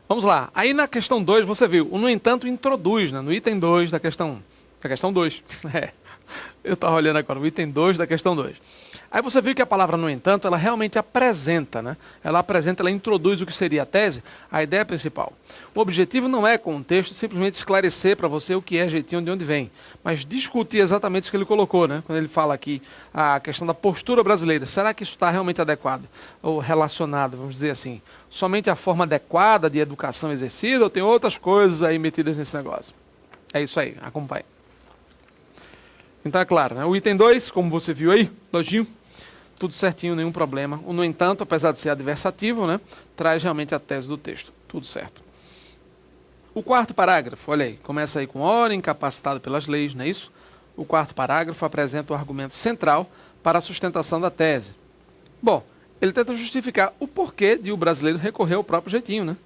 Vamos lá. Aí na questão 2 você viu, o no entanto introduz, né? No item 2 da questão 2. É. Eu estava olhando agora, o item 2 da questão 2. Aí você viu que a palavra no entanto, ela realmente apresenta, né? Ela introduz o que seria a tese, a ideia principal. O objetivo não é, com o texto, simplesmente esclarecer para você o que é jeitinho, de onde vem, mas discutir exatamente o que ele colocou, né? Quando ele fala aqui a questão da postura brasileira, será que isso está realmente adequado ou relacionado, vamos dizer assim, somente à forma adequada de educação exercida ou tem outras coisas aí metidas nesse negócio? É isso aí, acompanhe. Então é claro, né? O item 2, como você viu aí, lojinho, tudo certinho, nenhum problema. O no entanto, apesar de ser adversativo, né, traz realmente a tese do texto. Tudo certo. O quarto parágrafo, olha aí, começa aí com ora, incapacitado pelas leis, não é isso? O quarto parágrafo apresenta o argumento central para a sustentação da tese. Bom, ele tenta justificar o porquê de o brasileiro recorrer ao próprio jeitinho, né?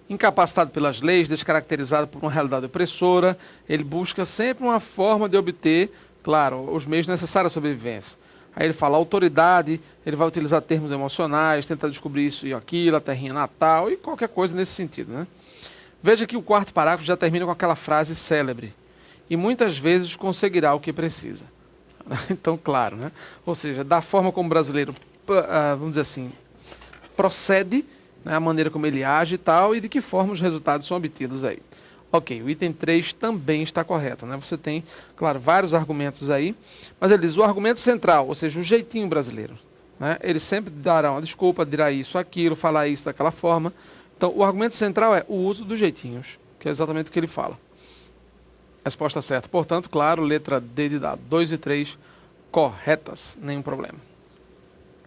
Incapacitado pelas leis, descaracterizado por uma realidade opressora, ele busca sempre uma forma de obter, claro, os meios necessários à sobrevivência. Aí ele fala autoridade, ele vai utilizar termos emocionais, tentar descobrir isso e aquilo, a terrinha natal e qualquer coisa nesse sentido, né? Veja que o quarto parágrafo já termina com aquela frase célebre. E muitas vezes conseguirá o que precisa. Então, claro, né? Ou seja, da forma como o brasileiro, vamos dizer assim, procede, né, a maneira como ele age e tal, e de que forma os resultados são obtidos aí. Ok, o item 3 também está correto, né? Você tem, claro, vários argumentos aí, mas ele diz o argumento central, ou seja, o jeitinho brasileiro, né? Ele sempre dará uma desculpa, dirá isso, aquilo, falar isso daquela forma. Então, o argumento central é o uso dos jeitinhos, que é exatamente o que ele fala. Resposta certa. Portanto, claro, letra D de dado. 2 e 3 corretas, nenhum problema.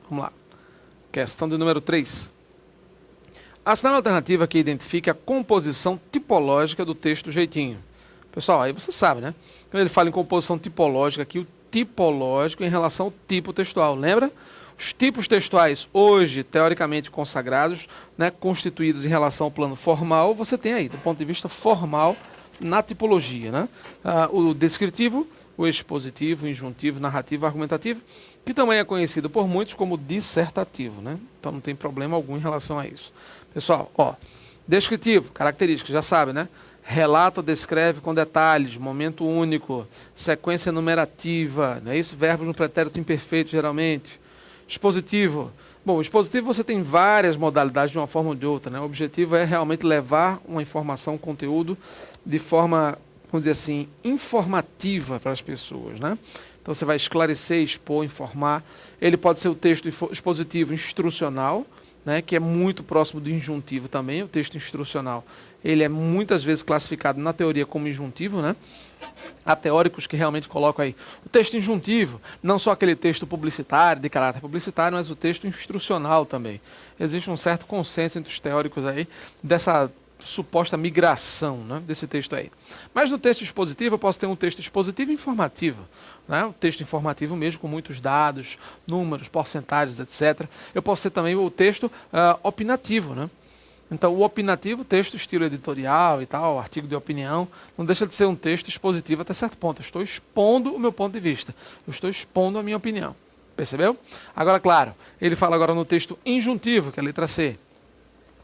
Vamos lá. Questão do número 3. Assinale a alternativa que identifique a composição tipológica do texto do jeitinho. Pessoal, aí você sabe, né? Quando ele fala em composição tipológica, aqui o tipológico em relação ao tipo textual. Lembra? Os tipos textuais hoje, teoricamente consagrados, né, constituídos em relação ao plano formal, você tem aí, do ponto de vista formal, na tipologia, né? O descritivo, o expositivo, o injuntivo, narrativo, argumentativo, que também é conhecido por muitos como dissertativo, né? Então não tem problema algum em relação a isso. Pessoal, ó, descritivo, características, já sabe, né? Relata ou descreve com detalhes, momento único, sequência numerativa, não é isso? Verbos no pretérito imperfeito, geralmente. Expositivo. Bom, o expositivo você tem várias modalidades de uma forma ou de outra, né? O objetivo é realmente levar uma informação, um conteúdo, de forma, vamos dizer assim, informativa para as pessoas, né? Então você vai esclarecer, expor, informar. Ele pode ser o texto expositivo instrucional, né, que é muito próximo do injuntivo também. O texto instrucional, ele é muitas vezes classificado na teoria como injuntivo, né? Há teóricos que realmente colocam aí o texto injuntivo, não só aquele texto publicitário, de caráter publicitário, mas o texto instrucional também. Existe um certo consenso entre os teóricos aí dessa suposta migração, né, desse texto aí. Mas no texto expositivo eu posso ter um texto expositivo e informativo, né, o texto informativo mesmo com muitos dados, números, porcentagens, etc. Eu posso ter também o texto opinativo, né? Então o opinativo, texto estilo editorial e tal, artigo de opinião, não deixa de ser um texto expositivo até certo ponto. Eu estou expondo o meu ponto de vista, eu estou expondo a minha opinião. Percebeu? Agora, claro, ele fala agora no texto injuntivo, que é a letra C.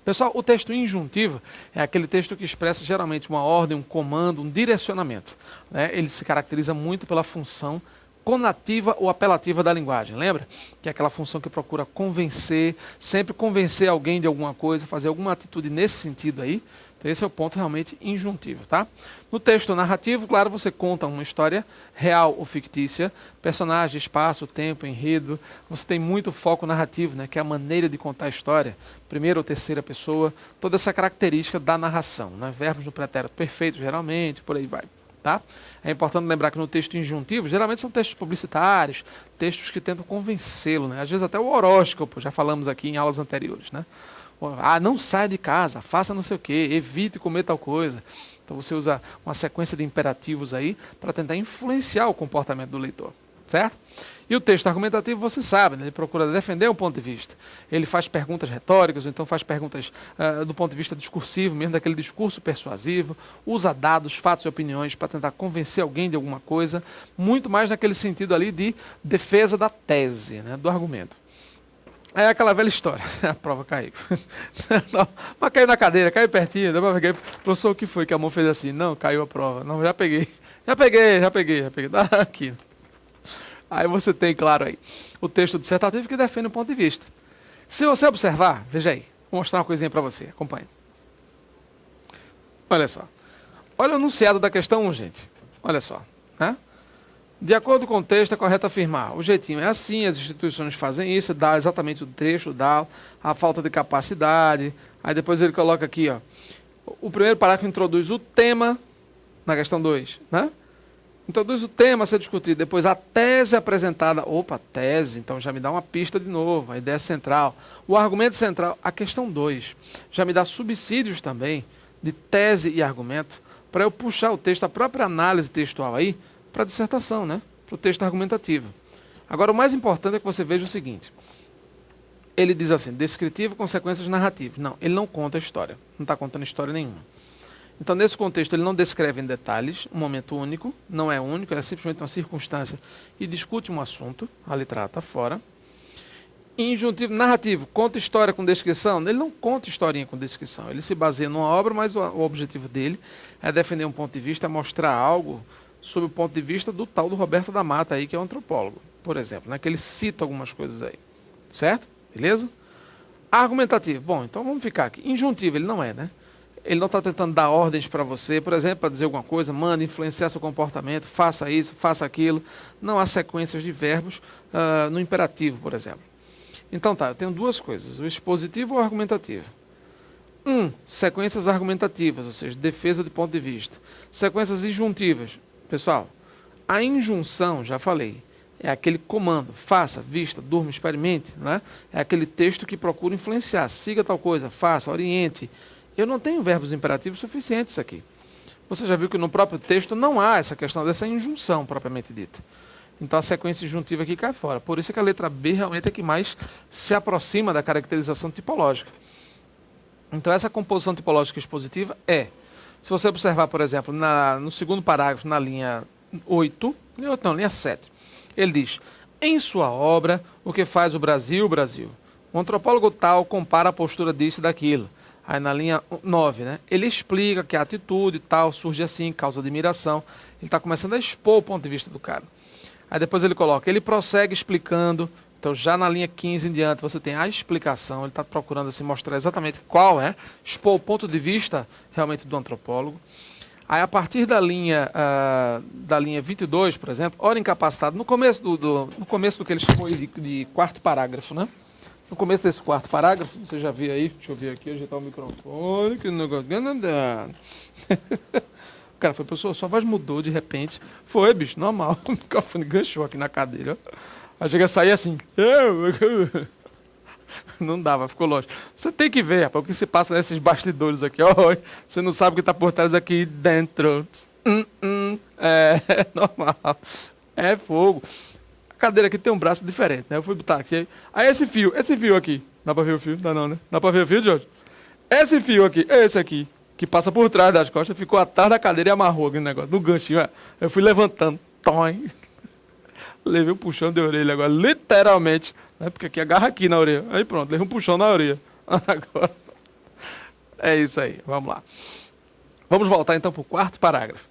Pessoal, o texto injuntivo é aquele texto que expressa geralmente uma ordem, um comando, um direcionamento, né? Ele se caracteriza muito pela função conativa ou apelativa da linguagem, lembra? Que é aquela função que procura convencer, sempre convencer alguém de alguma coisa, fazer alguma atitude nesse sentido aí. Então esse é o ponto realmente injuntivo, tá? No texto narrativo, claro, você conta uma história real ou fictícia, personagem, espaço, tempo, enredo. Você tem muito foco narrativo, né, que é a maneira de contar a história, primeira ou terceira pessoa, toda essa característica da narração, né? Verbos no pretérito perfeito, geralmente, por aí vai. Tá? É importante lembrar que no texto injuntivo, geralmente são textos publicitários, textos que tentam convencê-lo, né? Às vezes até o horóscopo, já falamos aqui em aulas anteriores, né? Ah, não saia de casa, faça não sei o quê, evite comer tal coisa. Então você usa uma sequência de imperativos aí para tentar influenciar o comportamento do leitor, certo? E o texto argumentativo, você sabe, né? Ele procura defender um ponto de vista. Ele faz perguntas retóricas, então faz perguntas do ponto de vista discursivo, mesmo daquele discurso persuasivo, usa dados, fatos e opiniões para tentar convencer alguém de alguma coisa, muito mais naquele sentido ali de defesa da tese, né? Do argumento. Aí é aquela velha história, a prova caiu. Não, mas caiu na cadeira, caiu pertinho, deu pra pegar. Professor, o que foi que a mão fez assim? Não, caiu a prova. Não, já peguei. Já peguei. Tá aqui. Aí você tem, claro, aí, o texto dissertativo que defende um ponto de vista. Se você observar, veja aí, vou mostrar uma coisinha para você, acompanhe. Olha só. Olha o enunciado da questão 1, gente. Olha só. Né? De acordo com o texto, é correto afirmar. O jeitinho é assim, as instituições fazem isso, dá exatamente o texto, dá a falta de capacidade. Aí depois ele coloca aqui, ó. O primeiro parágrafo introduz o tema na questão 2, né? Introduz o tema a ser discutido, depois a tese apresentada. Opa, tese, então já me dá uma pista de novo, a ideia central. O argumento central, a questão 2, já me dá subsídios também, de tese e argumento, para eu puxar o texto, a própria análise textual aí, para a dissertação, né? Para o texto argumentativo. Agora, o mais importante é que você veja o seguinte. Ele diz assim, descritivo, consequências narrativas. Não, ele não conta a história, não está contando história nenhuma. Então, nesse contexto, ele não descreve em detalhes um momento único, não é único, é simplesmente uma circunstância e discute um assunto, a letra A está fora. Injuntivo, narrativo, conta história com descrição. Ele não conta historinha com descrição, ele se baseia numa obra, mas o objetivo dele é defender um ponto de vista, é mostrar algo sob o ponto de vista do tal do Roberto da Mata, aí, que é um antropólogo, por exemplo, né, que ele cita algumas coisas aí, certo? Beleza? Argumentativo, bom, então vamos ficar aqui. Injuntivo, ele não é, né? Ele não está tentando dar ordens para você, por exemplo, para dizer alguma coisa, manda influenciar seu comportamento, faça isso, faça aquilo. Não há sequências de verbos no imperativo, por exemplo. Então tá, eu tenho duas coisas, o expositivo ou o argumentativo. Sequências argumentativas, ou seja, defesa de ponto de vista. Sequências injuntivas. Pessoal, a injunção, já falei, é aquele comando, faça, vista, durma, experimente, né? É aquele texto que procura influenciar, siga tal coisa, faça, oriente. Eu não tenho verbos imperativos suficientes aqui. Você já viu que no próprio texto não há essa questão dessa injunção propriamente dita. Então a sequência injuntiva aqui cai fora. Por isso é que a letra B realmente é que mais se aproxima da caracterização tipológica. Então essa composição tipológica expositiva é, se você observar, por exemplo, no segundo parágrafo, na linha 8, linha 7, ele diz, em sua obra, o que faz o Brasil, o antropólogo tal compara a postura disso e daquilo. Aí na linha 9, né, ele explica que a atitude tal surge assim, causa admiração. Ele está começando a expor o ponto de vista do cara. Aí depois ele coloca, ele prossegue explicando. Então já na linha 15 em diante você tem a explicação. Ele está procurando assim, mostrar exatamente qual é, expor o ponto de vista realmente do antropólogo. Aí a partir da linha 22, por exemplo, hora incapacitado, no começo do que ele chamou de quarto parágrafo, né? No começo desse quarto parágrafo, você já viu aí, deixa eu ver aqui, ajeitar o microfone, que negócio. O cara foi, professor, sua voz mudou de repente. Foi, bicho, normal. O microfone ganchou aqui na cadeira. Aí chega a sair assim. Não dava, ficou longe. Você tem que ver, rapaz, o que se passa nesses bastidores aqui. Ó, você não sabe o que está por trás aqui dentro. É normal. É fogo. Cadeira aqui tem um braço diferente, né? Eu fui botar aqui. Aí esse fio aqui. Dá pra ver o fio? Dá não, né? Dá pra ver o fio, Jorge? Esse fio aqui, esse aqui, que passa por trás das costas, ficou atrás da cadeira e amarrou aquele negócio, no ganchinho, ó. Eu fui levantando. Tom. Levei um puxão de orelha agora, literalmente. Né? Porque aqui agarra aqui na orelha. Aí pronto, levei um puxão na orelha. Agora. É isso aí, vamos lá. Vamos voltar então pro quarto parágrafo.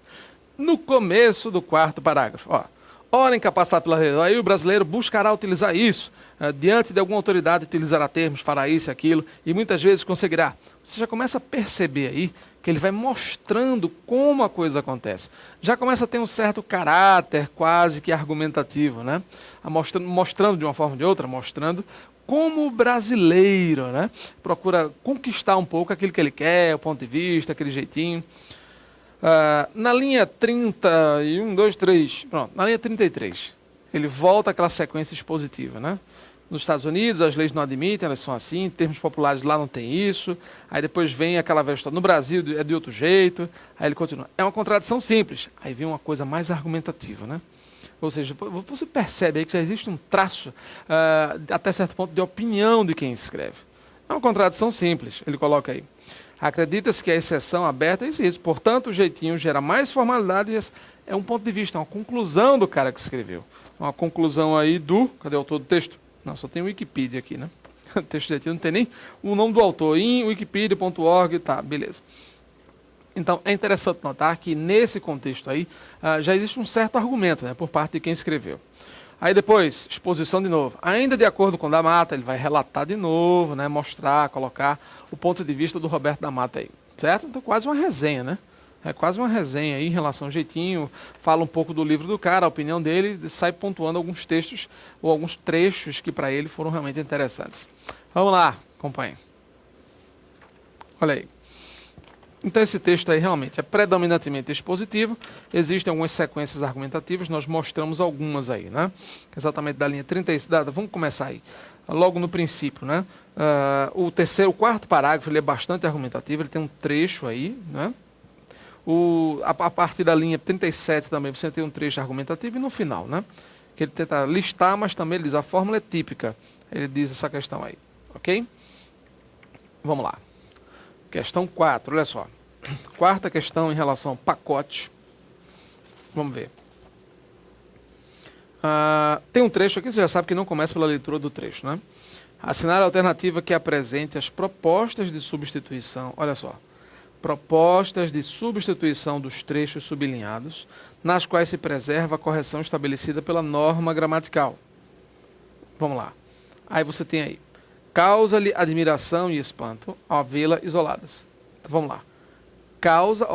No começo do quarto parágrafo, ó. Ora incapacitado pela lei, aí o brasileiro buscará utilizar isso, diante de alguma autoridade utilizará termos, fará isso e aquilo, e muitas vezes conseguirá. Você já começa a perceber aí que ele vai mostrando como a coisa acontece. Já começa a ter um certo caráter quase que argumentativo, né? Mostrando de uma forma ou de outra, mostrando como o brasileiro, né, procura conquistar um pouco aquilo que ele quer, o ponto de vista, aquele jeitinho. Na linha 31, 2, 3, pronto, na linha 33, ele volta àquela sequência expositiva, né? Nos Estados Unidos, as leis não admitem, elas são assim, em termos populares lá não tem isso, aí depois vem aquela velha história, no Brasil é de outro jeito, aí ele continua. É uma contradição simples, aí vem uma coisa mais argumentativa, né? Ou seja, você percebe aí que já existe um traço, até certo ponto, de opinião de quem escreve. É uma contradição simples, ele coloca aí. Acredita-se que a exceção aberta é isso. Portanto, o jeitinho gera mais formalidade. É um ponto de vista, uma conclusão do cara que escreveu. Uma conclusão aí do... Cadê o autor do texto? Não, só tem o Wikipedia aqui, né? Texto jeitinho, não tem nem o nome do autor, em wikipedia.org, tá, beleza. Então, é interessante notar que nesse contexto aí, já existe um certo argumento, né, por parte de quem escreveu. Aí depois, exposição de novo. Ainda de acordo com o da Mata, ele vai relatar de novo, né, mostrar, colocar o ponto de vista do Roberto da Mata aí, certo? Então, quase uma resenha, né? É quase uma resenha aí em relação ao jeitinho, fala um pouco do livro do cara, a opinião dele, sai pontuando alguns textos ou alguns trechos que para ele foram realmente interessantes. Vamos lá, acompanhe. Olha aí. Então esse texto aí realmente é predominantemente expositivo, existem algumas sequências argumentativas, nós mostramos algumas aí, né? Exatamente da linha 36, vamos começar aí, logo no princípio, né? O quarto parágrafo, ele é bastante argumentativo, ele tem um trecho aí, né? A partir da linha 37 também você tem um trecho argumentativo e no final, né? Que ele tenta listar, mas também ele diz a fórmula é típica, ele diz essa questão aí, ok? Vamos lá. Questão 4, olha só. Quarta questão em relação ao pacote. Vamos ver. Tem um trecho aqui, você já sabe que não começa pela leitura do trecho, né? Assinar a alternativa que apresente as propostas de substituição. Olha só. Propostas de substituição dos trechos sublinhados, nas quais se preserva a correção estabelecida pela norma gramatical. Vamos lá. Aí você tem aí. Causa-lhe admiração e espanto ao vê-la isoladas. Então, vamos lá. Causa,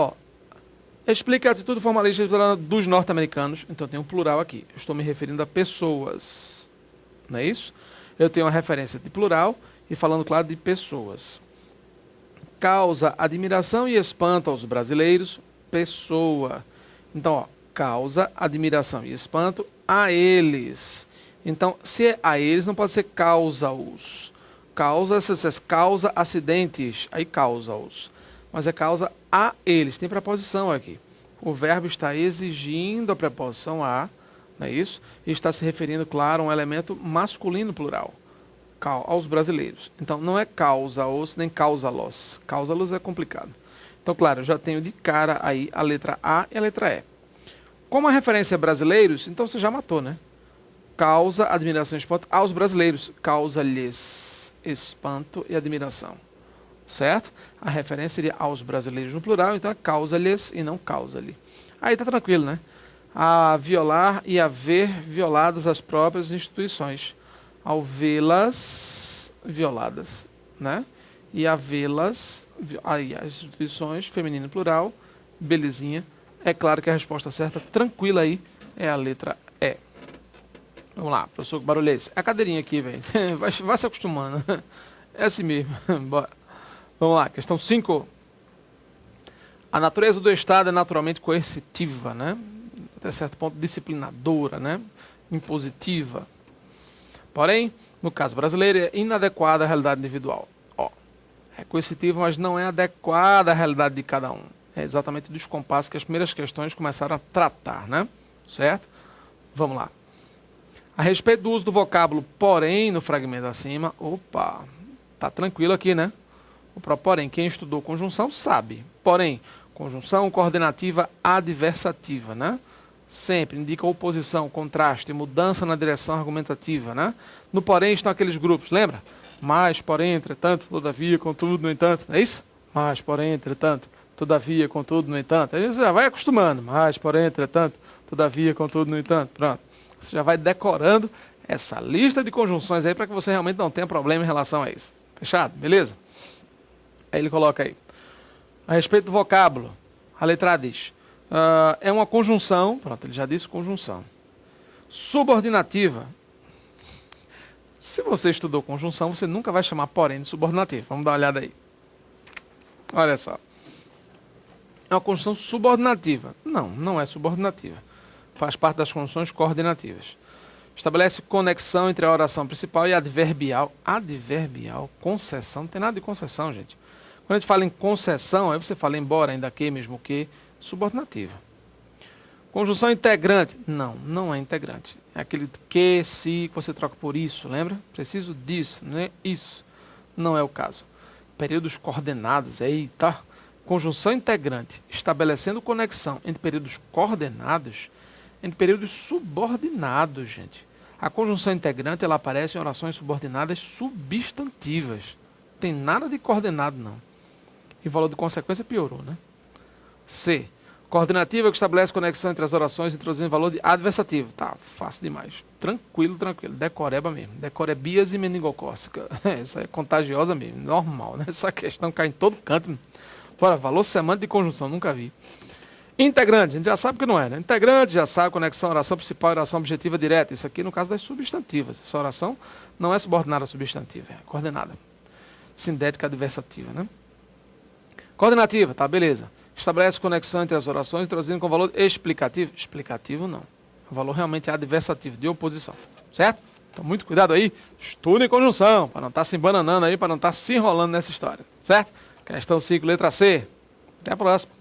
explica a atitude formalista dos norte-americanos. Então tem um plural aqui. Eu estou me referindo a pessoas. Não é isso? Eu tenho uma referência de plural e falando, claro, de pessoas. Causa admiração e espanto aos brasileiros. Pessoa. Então, causa admiração e espanto a eles. Então, se é a eles, não pode ser causa-os. Causa, se você causa acidentes, aí causa-os. Mas é causa a eles. Tem preposição aqui. O verbo está exigindo a preposição a, não é isso? E está se referindo, claro, a um elemento masculino plural. Aos brasileiros. Então, não é causa-os, nem causa-los. Causa-los é complicado. Então, claro, eu já tenho de cara aí a letra A e a letra E. Como a referência é brasileiros, então você já matou, né? Causa admiração e espanto aos brasileiros. Causa-lhes espanto e admiração. Certo? A referência seria aos brasileiros no plural, então é causa-lhes e não causa-lhe. Aí tá tranquilo, né? A violar e a ver violadas as próprias instituições. Ao vê-las violadas, né? E a vê-las, aí as instituições, feminino plural, belezinha. É claro que a resposta certa, tranquila aí, é a letra E. Vamos lá, professor, que barulho é esse? É a cadeirinha aqui, velho. Vai se acostumando. É assim mesmo. Bora. Vamos lá, questão 5. A natureza do Estado é naturalmente coercitiva, né? Até certo ponto disciplinadora, né? Impositiva. Porém, no caso brasileiro, é inadequada à realidade individual. É coercitivo, mas não é adequada à realidade de cada um. É exatamente o descompasso que as primeiras questões começaram a tratar, né? Certo? Vamos lá. A respeito do uso do vocábulo porém no fragmento acima, tá tranquilo aqui, né? O próprio porém, quem estudou conjunção sabe. Porém, conjunção coordenativa adversativa, né? Sempre indica oposição, contraste, mudança na direção argumentativa, né? No porém estão aqueles grupos, lembra? Mas, porém, entretanto, todavia, contudo, no entanto, não é isso? Mas, porém, entretanto, todavia, contudo, no entanto. Aí você já vai acostumando. Mas, porém, entretanto, todavia, contudo, no entanto. Pronto. Você já vai decorando essa lista de conjunções aí para que você realmente não tenha problema em relação a isso. Fechado? Beleza? Aí ele coloca aí. A respeito do vocábulo, a letra A diz, é uma conjunção, pronto, ele já disse conjunção, subordinativa. Se você estudou conjunção, você nunca vai chamar porém de subordinativa. Vamos dar uma olhada aí. Olha só. É uma conjunção subordinativa. Não, não é subordinativa. Faz parte das conjunções coordenativas. Estabelece conexão entre a oração principal e a adverbial. Adverbial, concessão, não tem nada de concessão, gente. Quando a gente fala em concessão, aí você fala embora, ainda que, mesmo que, subordinativa. Conjunção integrante. Não, não é integrante. É aquele que, se, que você troca por isso, lembra? Preciso disso, não é isso. Não é o caso. Períodos coordenados, eita. Conjunção integrante, estabelecendo conexão entre períodos coordenados, entre períodos subordinados, gente. A conjunção integrante, ela aparece em orações subordinadas substantivas. Não tem nada de coordenado, não. E o valor de consequência piorou, né? C. Coordenativa que estabelece conexão entre as orações, introduzindo valor de adversativo. Tá, fácil demais. Tranquilo, tranquilo. Decoreba mesmo. Decorebíase meningocócica. Essa é contagiosa mesmo. Normal, né? Essa questão cai em todo canto. Bora, valor semântico de conjunção, nunca vi. Integrante, a gente já sabe que não é, né? Integrante, já sabe, conexão, oração principal, oração objetiva direta. Isso aqui no caso das substantivas. Essa oração não é subordinada à substantiva, é coordenada. Sindética adversativa, né? Coordenativa, tá, beleza. Estabelece conexão entre as orações, introduzindo com valor explicativo. Explicativo não. O valor realmente é adversativo, de oposição. Certo? Então, muito cuidado aí. Estudo em conjunção, para não estar se embananando aí, para não estar se enrolando nessa história. Certo? Questão 5, letra C. Até a próxima.